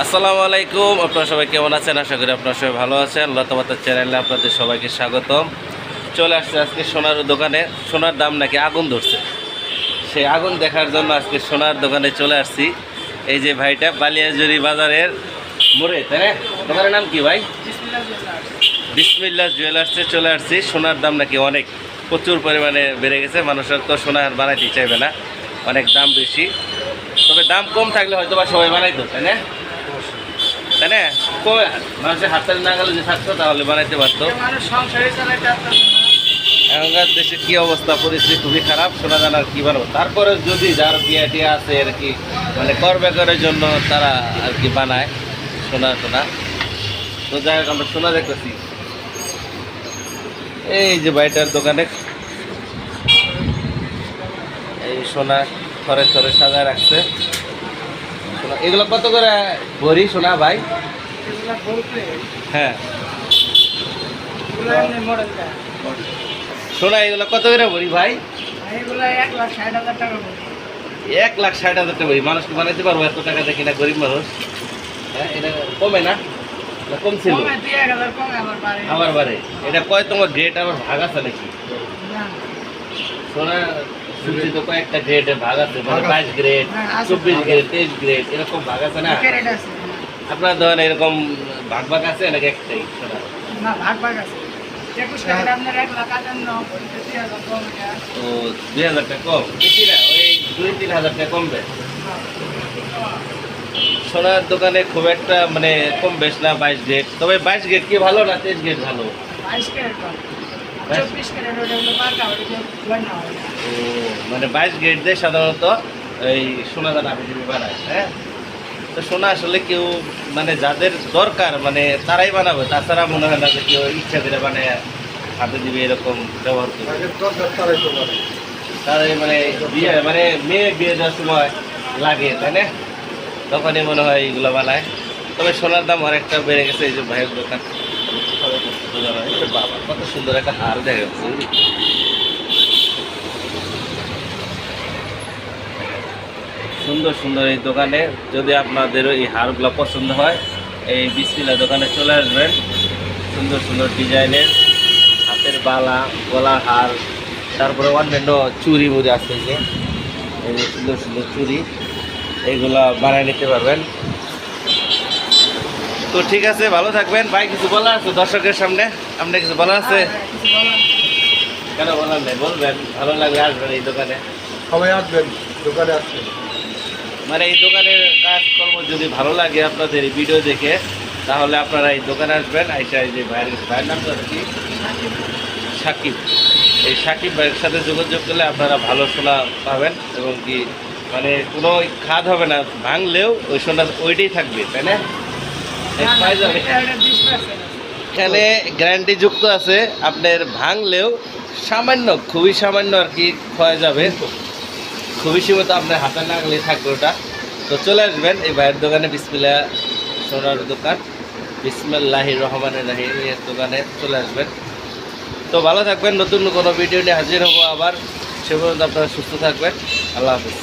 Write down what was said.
আসসালামু আলাইকুম। আপনারা সবাই কেমন আছেন? আশা করি আপনারা সবাই ভালো আছেন। লতাপাতার চ্যানেলে আপনাদের সবাইকে স্বাগতম। চলে আসছে আজকে সোনার দোকানে। সোনার দাম নাকি আগুন ধরছে, সেই আগুন দেখার জন্য আজকে সোনার দোকানে চলে আসছি। এই যে ভাইটা বালিয়াজুরি বাজারের মোড়ে, তাই না? দোকানের নাম কি ভাই? বিসমিল্লাহ জুয়েলার্সে চলে আসছি। সোনার দাম নাকি অনেক প্রচুর পরিমাণে বেড়ে গেছে। মানুষের তো সোনা আর বানাইতে চাইবে না, অনেক দাম বেশি। তবে দাম কম থাকলে হয়তো বা সবাই বানাইতো, তাই না? তাই না? মানুষের হাততালি না গেলে যে থাকতো তাহলে বানাইতে পারতো। এখনকার দেশে কি অবস্থা, পরিস্থিতি খুবই খারাপ। সোনা দানার কি বানাবো, তারপরে যদি যার বিয়ে টিয়া আছে আর কি, মানে কর বেকারের জন্য তারা আর কি বানায় সোনা টোনা। তো যাই হোক, আমরা সোনা দেখতেছি এই যে বাইটার দোকানে। এই সোনা থরে থরে সাজায় রাখছে। এগুলো কত করে ভরি সোনা ভাই? হ্যাঁ, সোনা এগুলো কত করে ভরি ভাই? 1,60,000 টাকা ভরি। মানুষকে বানাইতে পারবো এত টাকা দেখি না, গরিব মানুষ। হ্যাঁ, এটা কমে না? কম ছিল আবার বাড়ে। এটা কয় তোমার গ্রেড আবার ভাগ আছে নাকি? সোনা শুনছি তো কয়েকটা গ্রেডে ভাগ আছে, মানে 22 গ্রেড, 24 গ্রেড, 23 গ্রেড, এরকম ভাগ আছে না? আপনার ধরেন এরকম ভাগ ভাগ আছে নাকি একটাই সোনা? ও, 2,000 টাকা কম, বেশি না, ওই 2-3 হাজার টাকা কমবে। সোনার দোকানে খুব একটা মানে কম বেশ না, 22 গ্রেড। তবে 22 গ্রেড কি ভালো না 23 গ্রেড ভালো? মানে 22 গ্রেড দিয়ে সাধারণত এই সোনা দানা পৃথিবী বানায়। হ্যাঁ, তো সোনা আসলে কেউ মানে যাদের দরকার মানে তারাই বানাবে, তাছাড়া মনে হয় না যে কেউ ইচ্ছা করে বানায় হাতে দিবে এরকম ব্যবহার করে। তাদের মানে বিয়ে মানে মেয়ে বিয়ে দেওয়ার সময় লাগে, তাই না? তখনই মনে হয় এইগুলো বানায়। তবে সোনার দাম অনেকটা বেড়ে গেছে। এই যে ভাইয়ের দোকান, বাবা কত সুন্দর একটা হার দেখা যাচ্ছে। সুন্দর সুন্দর এই দোকানে যদি আপনাদের এই হারগুলো পছন্দ হয়, এই বিসমিল্লাহ দোকানে চলে আসবেন। সুন্দর সুন্দর ডিজাইনের হাতের বালা, গলার হার, তারপরে অন্যান্য চুড়ি মুড়ি আছে, যে এই যে সুন্দর সুন্দর চুড়ি, এইগুলা বানিয়ে নিতে পারবেন। তো ঠিক আছে, ভালো থাকবেন। ভাই কিছু বলার আছে দর্শকের সামনে? আপনার কিছু বলার আছে? কেন বলার নেই, বলবেন। ভালো লাগলে আসবেন এই দোকানে, সবাই আসবেন দোকানে আসবেন। মানে এই দোকানের কাজকর্ম যদি ভালো লাগে আপনাদের এই ভিডিও দেখে, তাহলে আপনারা এই দোকানে আসবেন। আইসা এই যে ভাইয়ের নাম তো কি? সাকিব। এই সাকিব ভাইয়ের সাথে যোগাযোগ করলে আপনারা ভালো সোনা পাবেন, এবং কি মানে কোনো খাদ হবে না, ভাঙলেও ওই সোনা ওইটাই থাকবে, তাই না? এখানে গ্যারান্টি যুক্ত আছে, আপনার ভাঙলেও সামান্য, খুবই সামান্য আর কি ক্ষয় যাবে, খুবই সীমিত, আপনার হাতে নাগলে থাকবে ওটা। তো চলে আসবেন এই ভাইয়ের দোকানে, বিসমিল্লাহ সোনার দোকান, বিসমিল্লাহির রহমানির রহিম এর দোকানে চলে আসবেন। তো ভালো থাকবেন, নতুন কোনো ভিডিও নিয়ে হাজির হবো আবার। সে পর্যন্ত আপনারা সুস্থ থাকবেন। আল্লাহ হাফিজ।